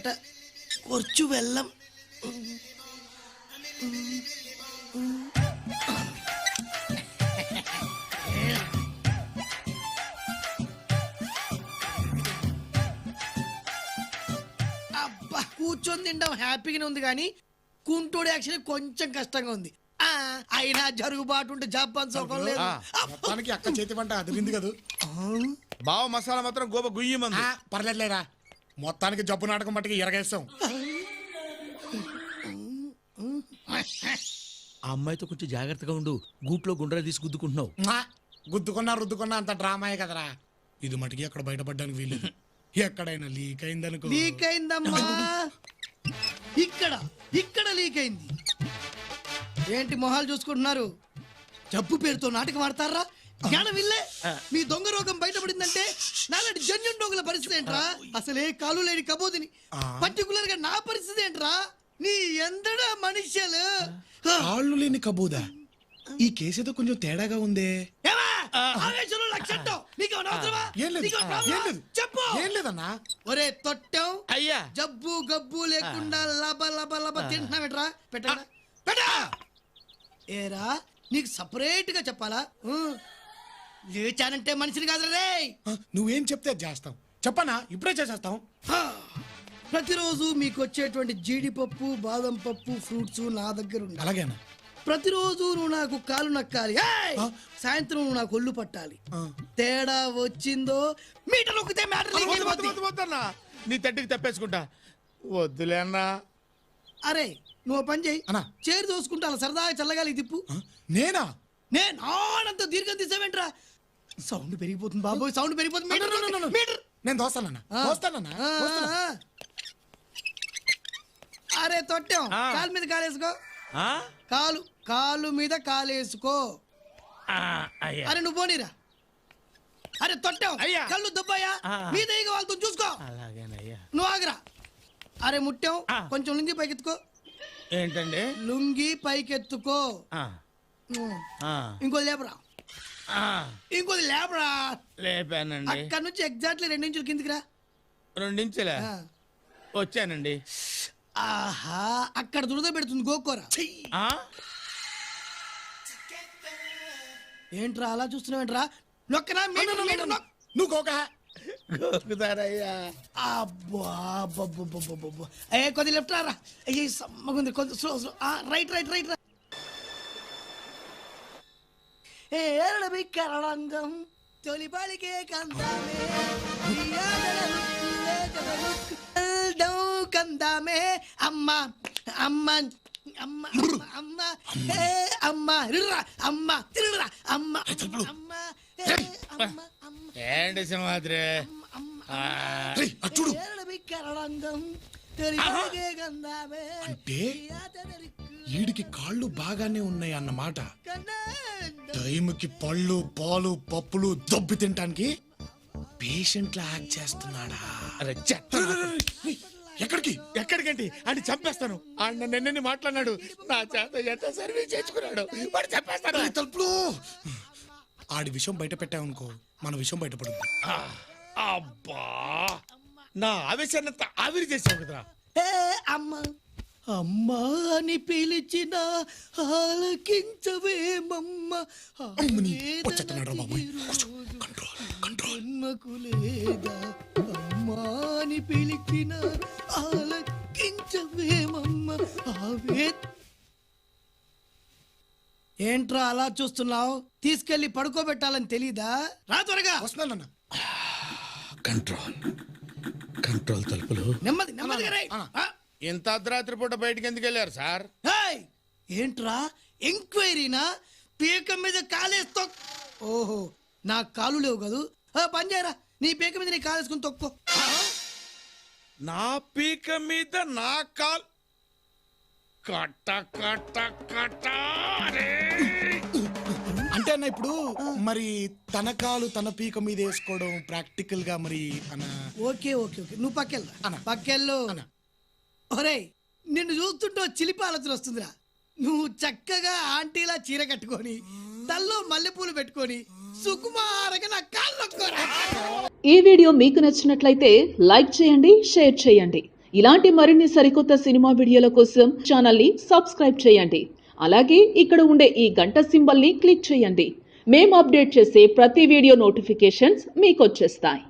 అన్నమాట. కొంచెం వెళ్ళం. అబ్బా కూర్చొని తింటాం హ్యాపీగానే ఉంది కానీ కుంటోడు యాక్చువల్లీ కొంచెం కష్టంగా ఉంది. అయినా జరుగుబాటు ఉంటే జపాన్ సోకం లేదు. మొత్తానికి అక్క చేతి వంట అదిరింది కదా. బావ మసాలా మాత్రం గోప గుయ్యమంది. పర్లేదులేరా, మొత్తానికి జబ్బు నాటకం మట్టుకి ఎరగేస్తాం. ఆ అమ్మాయితో కొంచెం జాగ్రత్తగా ఉండు, గూట్లో గుండ్రా తీసి గుద్దుకుంటున్నావు. గుద్దుకున్నా రుద్దుకున్నా అంత డ్రామాయే కదరా. ఇది మటుకి అక్కడ బయటపడడానికి వీలేదు. ఎక్కడైనా లీక్ అయిందనుకో. లీక్ అయిందమ్మా, ఇక్కడ లీక్ అయింది. ఏంటి మొహాలు చూసుకుంటున్నారు? జబ్బు పేరుతో నాటకం ఆడతారా? జ్ఞానం విల్లే. మీ దొంగ రోగం బయటపడిందంటే నాలాంటి జన్యున్ దొంగల పరిస్థితి ఏంట్రా? అసలే కాలు లేని కబోదిని, పర్టికులర్ గా నా పరిస్థితి ఏంట్రా? నీ ఎందడా మనుష్యులు కాళ్ళు లేని కబూదా. ఈ కేసేదో కొంచెం తేడాగా ఉందే. లేదన్నా. ఒరే తొట్టం, అయ్యా జబ్బు గబ్బు లేకుండా లబ లబ లబ తింటున్నావేట్రా? పెట్టా. ఏరా నీకు సపరేట్ గా చెప్పాలా? లేచానంటే మనిషిని కాదు రే. నువ్వేం చెప్తే చేస్తాం. చెప్పనా? ఇప్పుడే చేసేస్తాం. ప్రతిరోజు మీకు వచ్చేటువంటి జీడిపప్పు, బాదం పప్పు, ఫ్రూట్స్ నా దగ్గర ఉంది. అలాగేనా? ప్రతిరోజు నువ్వు నాకు కాలు నక్కాలి, సాయంత్రం నువ్వు నాకు ఒళ్ళు పట్టాలి. తేడా వచ్చిందో మీటర్ నొక్కితే మ్యాటర్. నీ తట్టికి తప్పేసుకుంటా. వద్దులే అన్నా. అరే నువ్వు పని చేయి, అన్నా చేరు దోసుకుంటా అలా సరదాగా చల్లగాలి తిప్పు. నేనా? నేను ఆనంత దీర్ఘం తీసావేంట్రా? సౌండ్ పెరిగిపోతుంది బాబోయ్, సౌండ్ పెరిగిపోతుంది. మీటర్ నేను దోస్తానన్నా. అరే తొట్టాం, కాలు మీద కాలేసుకో. కాలు మీద కాలేసుకో. అరే నువ్వు పోనీరా. అరే తొట్టాం, కళ్ళు దుబ్బాయా మీద వాళ్ళతో చూసుకో. నువ్వు ఆగరా. అరే ముట్టాం, కొంచెం లుంగి పైకెత్తుకో. ఏంటండి? లుంగి పైకెత్తుకో. ఇంకోది లేపరా. ఇంకోది లేపరా. లేపానండి. అక్కడ నుంచి ఎగ్జాక్ట్లీ 2 ఇంచులు కిందికి రా. 2 ఇంచులా? వచ్చానండి. ఆహా, అక్కడ దురద పెడుతుంది, గోకోరా. ఏంట్రా అలా చూస్తున్నావేంట్రా? నొక్కనా? నువ్వు గోక. గోకుతారయ్యా. అబ్బా ఏ కొద్ది లెఫ్ట్ రా. అయ్యి సమ్మగుంది, కొంచెం స్లో. రైట్. ఏరడబిక్కరడంగం తొలి పలికే కందామే కందామే అమ్మ అమ్మ అమ్మ అమ్మ అమ్మ రిర్రా అమ్మ తిరురా అమ్మ అమ్మ అమ్మ ఏంటి సింహాద్రి? అంటే వీడికి కాళ్ళు బాగానే ఉన్నాయి అన్నమాట. టైంకి పళ్ళు, పాలు, పప్పులు దొబ్బి తినటానికి పేషెంట్ లా యాక్ట్ చేస్తున్నాడా? ఎక్కడికంటే అని చంపేస్తాను. నిన్న మాట్లాడినాడు నా చేత ఎంత సర్వీస్ చేసుకున్నాడు. వాడు చంపేస్తాను. తలుపులు ఆడి విషయం బయట పెట్టామనుకో, మన విషయం బయటపడుతుంది. అబ్బా, నా ఆవేశాన్నంతా ఆవిరి చేసావు కదరా. అమ్మ అమ్మా అని పిలిచిన ఆలకించవేమమ్మ. లేదా అమ్మా అని పిలిచిన ఆలకించవేమమ్మ. ఏంట్రా అలా చూస్తున్నావు? తీసుకెళ్లి పడుకోబెట్టాలని తెలీదా? రా త్వరగా. వస్తున్నానన్నా. కంట్రోల్ తలుపులు నెమ్మదిగా. ఇంత అర్ధరాత్రి పూట బయటికి ఎందుకు వెళ్ళారు సార్? ఏంట్రా ఎంక్వైరీనా? పీక మీద కాలేస్తో. ఓహో, నా కాలు లేవు కదూ. పని చేయరా, నీ పీక మీద నీ కాలేసుకుని తొక్కో. నా పీక మీద నా కాల్ కట్ట. అంటే అన్న ఇప్పుడు మరి తన కాలు తన పీక మీద వేసుకోవడం ప్రాక్టికల్ గా మరి అన్న. ఓకే నువ్వు పక్కెళ్ళు. ఒరే నిన్ను చూస్తుంటే చిలిపి ఆలోచన వస్తుందిరా. నువ్వు చక్కగా ఆంటీలా చీర కట్టుకొని తల్లో మల్లెపూలు పెట్టుకొని సుకుమారంగా నా కాళ్ళు నొక్కోరా. ఈ వీడియో మీకు నచ్చినట్లయితే లైక్ చేయండి, షేర్ చేయండి. ఇలాంటి మరిన్ని సరికొత్త సినిమా వీడియోల కోసం ఛానల్ని సబ్స్క్రైబ్ చేయండి. అలాగే ఇక్కడ ఉండే ఈ గంట సింబల్ని క్లిక్ చేయండి. మేము అప్డేట్ చేసే ప్రతి వీడియో నోటిఫికేషన్స్ మీకు వచ్చేస్తాయి.